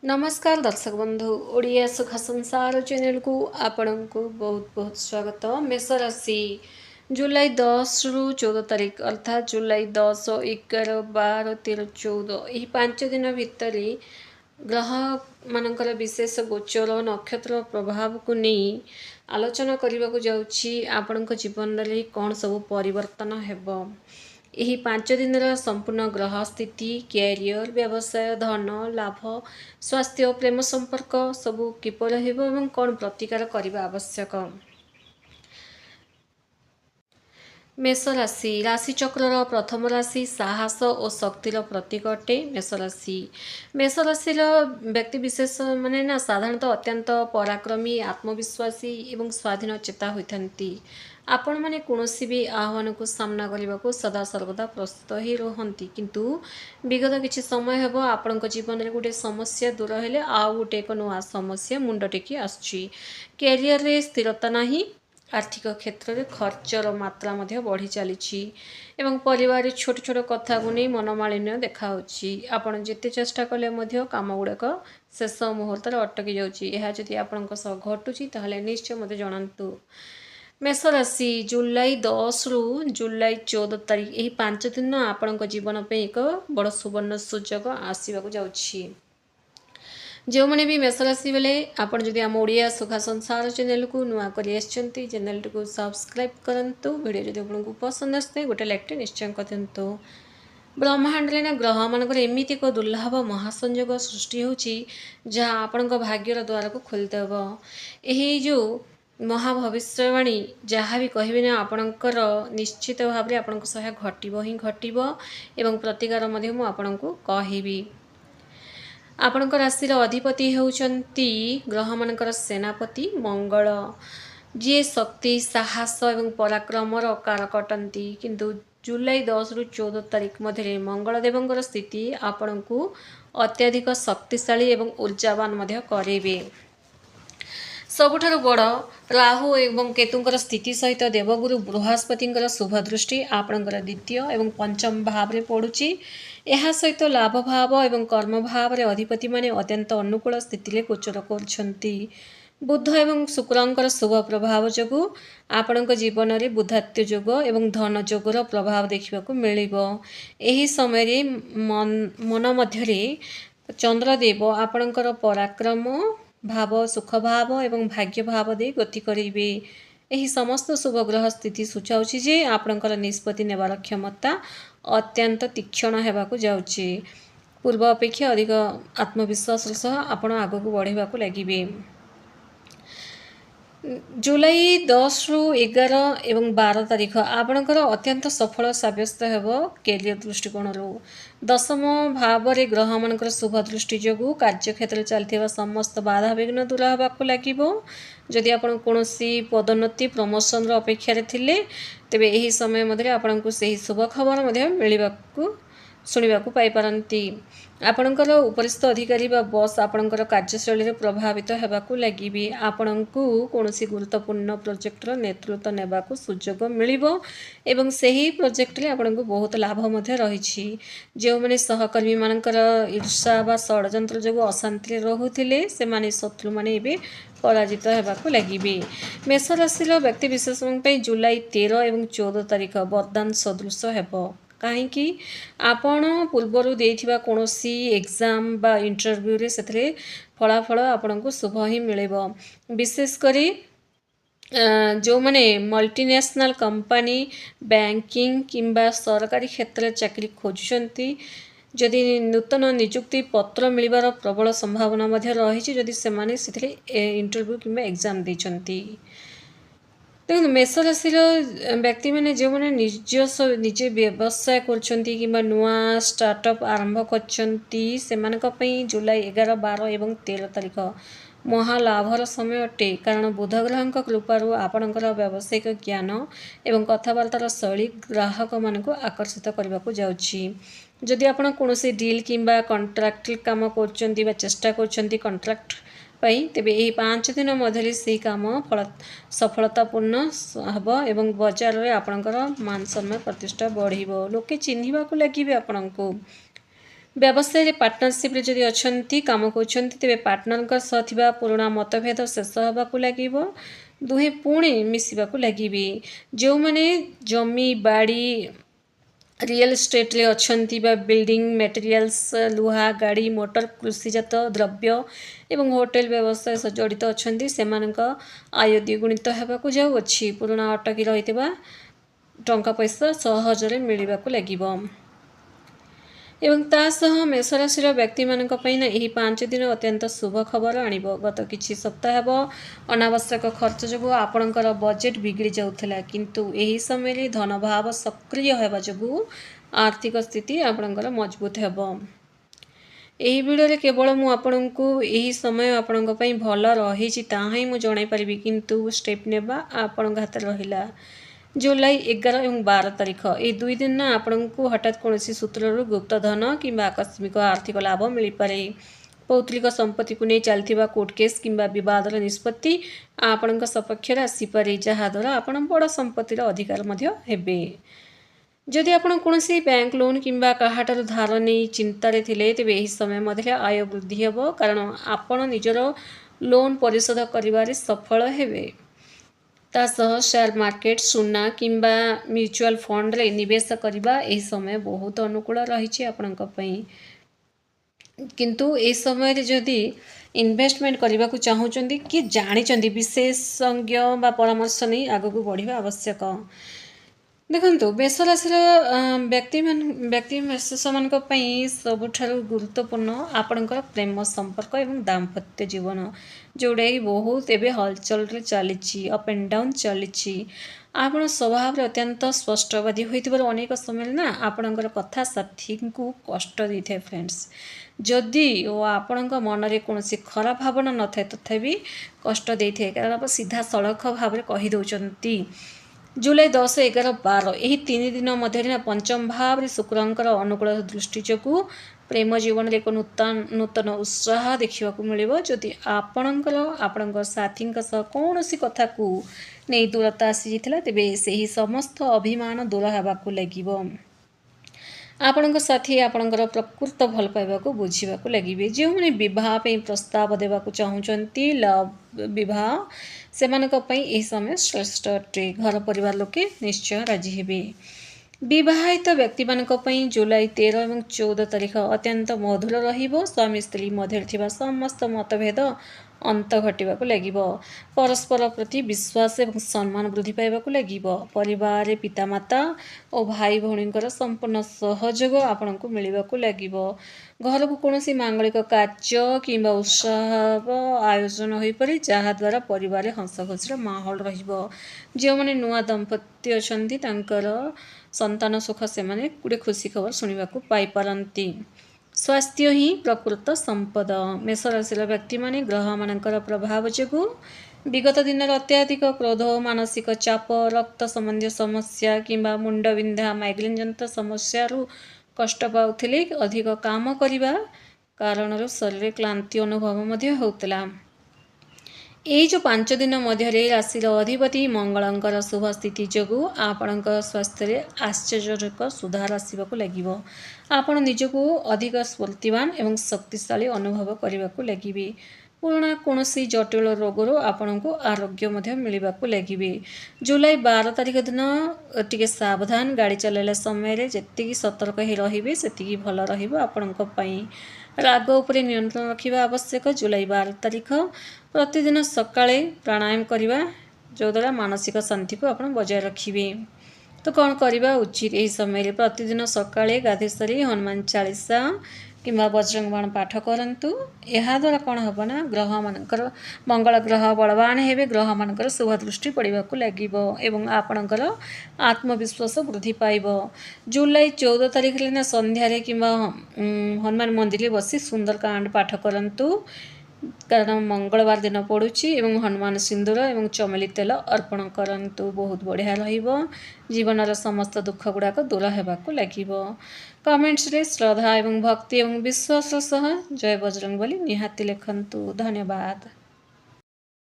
नमस्कार दर्शक बंधु ओडिया सुख संसार चैनल को आपण को बहुत बहुत स्वागत। मेष राशि जुलाई 10 रु 14 तारीख अर्थात जुलाई 10, 11, 12, 13, 14 यही 5 दिन भितर ग्रह मानकर विशेष गोचर नक्षत्र प्रभाव को नहीं आलोचना करने को जाऊँगी। आपण जीवन में कौन सब परिवर्तन हेबो यही 5 दिन संपूर्ण ग्रह स्थिति कैरियर व्यवसाय धन लाभ स्वास्थ्य प्रेम संपर्क सबू किपर एवं कौन प्रतिकार करने आवश्यक। मेष राशि राशि चक्र प्रथम राशि साहस और शक्तिर प्रतीक अटे। मेष राशि व्यक्ति विशेष माने ना साधारणतः अत्यंत पराक्रमी आत्मविश्वासी एवं स्वाधीन चेता होती। आपण मैंने कौन भी आह्वान को सामना करने को सदा सर्वदा प्रस्तुत ही रुहति किंतु विगत किसी समय हेब आपण जीवन में गोटे समस्या दूर हेले आउ गोटे एक नुआ समस्या मुंड टेकी आसुची। कैरियर रे स्थिरता नहीं आर्थिक क्षेत्र में खर्चर मात्रा बढ़ी चली एवं परिवार छोट छोट कथा को नहीं मनमालिन्य देखा आपण जिते चेष्टा कले काम गुड़ाक शेष मुहूर्त अटकी जाऊँगी। आपण घटुची ताहले निश्चय मत जनातु। मेष राशि जुलाई 10 रु जुलाई 14 तारीख यही 5 दिन आपण जीवन पे एक बड़ सुवर्ण सुजोग आसवाक जाऊँगी। जो मैंने भी मेष राशि बेले आपड़ जदि आम ओडिया सुखा संसार चैनल को नुआ कर चैनल को सब्सक्राइब करूँ। वीडियो जब आपको पसंद आसते गोटे लाइक निश्चय करूँ। ब्रह्मांड ना ग्रह मानक एमती एक दुर्लभ महासंयोग सृष्टि होची जहाँ आपण भाग्यर द्वार को खोलदेव। यही जो महाभविष्यवाणी जहाँ भी कहे ना आपणकर निश्चित भाव में आपण घटव ही घटव एवं प्रतिकार आपण को कहबी। आपण राशि अधिपति होउचंती ग्रह मानकर सेनापति मंगल जी शक्ति साहस एवं पराक्रम कारक अटंती किंतु जुलाई 10 रु 14 तारीख मध्य मंगल देवंकर स्थिति आपण को अत्याधिक शक्तिशाली एवं ऊर्जावान करेबे। सबुठारु बड़ राहु एवं केतुंकर स्थिति सहित देवगुरु बृहस्पति शुभ दृष्टि आपणकर द्वितीय एवं पंचम भाव में पड़ुची। यह सहित लाभ भाव एवं कर्म भाव रे अधिपति माने अत्यंत अनुकूल स्थिति गोचर करछंती। बुध एवं शुक्रंकर शुभ प्रभाव जोगु आपणक जीवन में बुधात्य जोग एवं धन जोगर प्रभाव देखा मिलिबो। एही समय रे मन मध्यरे चंद्रदेव आपणकर पराक्रम भाव सुख भाव एवं भाग्य भाव दे गति करेंगे। यही समस्त शुभ ग्रह स्थिति सूचाऊँच जे आपणकर निष्पत्ति नेबार क्षमता अत्यंत तीक्षण होगाक जाऊँचे। पूर्व अपेक्षा अधिक आत्मविश्वास सह आपण आग को बढ़ेगा लगे। जुलाई 10 रु 11 एवं 12 तारीख आपणकर अत्यंत सफल सब्यस्त हो कैरियर दृष्टिकोण। दशम भाव में ग्रह मानकर शुभ दृष्टि जोगु कार्यक्षेत्र चलता समस्त बाधा विघ्न दूर होगाक लगे। जदि आपण कौनसी पदोन्नति प्रमोशन अपेक्षा थिले तेबे एही समय मध्य आपण को सही शुभ खबर मिलवाक शुणा पाई पारती। आपणकर उपरिस्थ अधिकारी बा बॉस आपणकर कार्यशैली प्रभावित होगाक लगे। आपण को कौनसी गुरुत्वपूर्ण प्रोजेक्टर नेतृत्व नेबाक सुजोग मिलिबो एवं सही प्रोजेक्ट रे आपण को बहुत लाभ रही। जो मैंने सहकर्मी मानकर ईर्षा बा षड्यंत्र जो अशांति रोते से माने शत्रु माने एबे पराजित होगाक लगे। मेष राशि व्यक्ति विशेष जुलाई 13 एवं 14 तारीख वरदान सदृश हेबो। कहीं आपण पूर्वर देथिबा कोनोसी एग्जाम बा इंटरव्यू रे सेथरे फलाफल आपण को शुभ ही मिलेबो। विशेष करी जो मैंने मल्टीनेशनल कंपनी बैंकिंग किंबा सरकारी क्षेत्र चाकरी खोजुचंती जदि नूतन नियुक्ति पत्र मिलबार प्रबल संभावना रही जदि से माने इंटरव्यू किंबा एग्जाम देचंती। देखो मेष राशि व्यक्ति मैंने जो मैंने निजे व्यवसाय कर नुआ स्टार्टअप आरंभ कर जुलाई 11, 12 एवं 13 तारीख महालाभर समय अटे। कारण बुध ग्रह कृपारू आपणकर व्यावसायिक ज्ञान एवं कथबार्तार शैली ग्राहक मान आकर्षित करने को जाऊँगी। जदि आप कौन डील किंबा कंट्राक्ट काम कर चेष्टा कर तेबे यही 5 दिन मध्य से काम सफलतापूर्ण हम एवं बजार में आपणकर मान सम्मान प्रतिष्ठा बढ़ लोके चिन्हवाक लगे आपण को। व्यवसाय पार्टनरशिप जदि अच्छी काम कर तेरे पार्टनर सह थिबा पुराना मतभेद शेष होगाकू लगे दुहे पुणी मिसवाक लगे जो मैंने जमी बाड़ी रियल एस्टेट रे अच्छी बिल्डिंग मटेरियल्स लुहा गाड़ी मोटर कृषिजात द्रव्य एवं होटेल व्यवसाय सह जड़ित अच्छा से आय द्विगुणित होगाकू जाऊँगी पुराना अटकी रही टंका पैसा सहजरे मिलवाक लगे एवं तासह मेष राशि व्यक्ति मानक ना यही 5 दिन अत्यंत शुभ खबर आणिब गत किछि सप्ताह हेब अनावश्यक खर्च जो आपणकर बजेट बिगड़ी जाउथला किंतु एही समय धन भाव सक्रिय होगा जो आर्थिक स्थिति आपणकर मजबूत हेब। एही वीडियो केवल मु आपनकु एही समय आपणक पई भल रही ताही मु जणाई परिबी किंतु स्टेप नेबा आपणक हाथ रहिला। जुलाई 11 और 12 तारीख ये 2 दिन ना आपको हठात कौन सूत्र गुप्त धन कि आकस्मिक आर्थिक लाभ मिल पारे। पौतृक संपत्ति को नहीं चलता कोर्ट केस कि बदर निष्पत्ति आपण सपक्ष आसीपे जहाद्वारा आप बड़ संपत्तिर अधिकार हेबे। जदि आप कौन बैंक लोन कि क्या धार नहीं चिंतार थे तेज यही समय आय वृद्धि हेब कारण आपण निजर लोन परिशोध कर सफल हेबे। तासह शेयर मार्केट सुना किंबा म्यूचुअल फंड रे निवेश करबा एही समय बहुत अनुकूल रही आपणकपई किंतु ए समय जदि इन्वेस्टमेंट करने को चाहूँगी कि जानी विशेषज्ञ बा परामर्श नहीं आगक बढ़िया आवश्यक। देखो मेष राशि व्यक्ति मेष मान सबुठ गुरुत्वपूर्ण आपणकर प्रेम संपर्क एवं दाम्पत्य जीवन जोड़ा कि बहुत एवं हलचल चली अप एंड डाउन चली आप स्वभाव अत्यंत स्पष्टवादी होते अनेक समय ना आपणकर कथा साथी को कष्ट दे था फ्रेंड्स जदि आपण मन में कौन खराब भावना न था तथापि कष्ट दे था कारण आप सीधा सड़क भाव कहीदे। जुलाई 10, 11, 12 यही 3 दिन मध्य पंचम भाव शुक्रंकर अनुकूल दृष्टि जो प्रेम जीवन में एक नूतन उत्साह देखा मिले जदि आपणकर साथी कौन कथा को नहीं दूरता आसी तेरे से ही समस्त अभिमान दूर होगाकू लगे। आपण साथी आपणकर प्रकृत भल पाइबा बुझा लगे जो मैंने बह प्रस्ताव देवाक चाहूँगी लव विवाह से यही समय श्रेष्ठ अटे घर परिवार लोके निश्चय राजी हेबे। विवाहित व्यक्ति मानी जुलाई 13 और 14 तारीख अत्यंत मधुर रहिबो स्वामी स्त्री मध्य थिबा समस्त मतभेद अंत घटवाक लगे परस्पर प्रति विश्वास और सम्मान वृद्धि पाइबाक लगे परिवार पितामाता और भाई भौणींकर संपूर्ण सहयोग आपको मिलवाक लगे घर को कौन मांगलिक कार्य कि उत्साह आयोजन हो पारे जहाद्वारा परिवार हस खुशी माहौल जो मैंने नुआ दंपत्ति अच्छा संतान सुख से गोटे खुशी खबर शुणा पाई पारती। स्वास्थ्य ही प्रकृत संपद मेष राशि व्यक्ति माने ग्रह मानकर प्रभाव जो विगत दिन अत्याधिक क्रोध मानसिक चाप रक्त संबंधी समस्या किंबा मुंडविंधा माइग्रेन जनित समस्या कष्ट पाउथिले अधिक काम करने कारण शरीर क्लांति अनुभव होता। यही जो 5 दिन मध्य राशि अधिपति मंगलंकर शुभ स्थिति जो आपण स्वास्थ्य आश्चर्यजनक सुधार आसवाक लगे आपण निजक अधिक स्फूर्तिवान एवं शक्तिशाली अनुभव करने लगे पुराना कौन जटिल रोगर आपण को आरोग्य मिलवाक लगे। जुलाई 12 तारीख दिन टी सावधान गाड़ी चलाइला समय जी सतर्क रे से भल रही राग उपरे नियंत्रण रखा आवश्यक। जुलाई 12 तारीख प्रतिदिन सकाळे प्राणायाम करने जो द्वारा मानसिक शांति को आप बजाय रखिए। तो कौन करवा उचित यही समय प्रतिदिन सकाळे गाधे सारी हनुमान चालीसा कि बजरंग बाण पाठ करूँ याद्वारा कौन हम ना ग्रह मानकर मंगल ग्रह बलवान हे ग्रह मानकर शुभ दृष्टि पड़ाक लगे एवं आपणकर आत्मविश्वास वृद्धि पाइब। जुलाई 14 तारीख ना संध्यारे कि हनुमान मंदिर बसी सुंदरकांड पाठ करूँ कारण मंगलवार दिन पड़ुछि एवं हनुमान सिंदूर एवं चमेली तेल अर्पण करंतु बहुत बढ़िया रहिबो जीवन समस्त दुख गुड़ाक दूर होगाक लगे। कमेंट्स रे श्रद्धा एवं भक्ति एवं विश्वास सह जय बजरंग बली निहाती लिखंतु। धन्यवाद।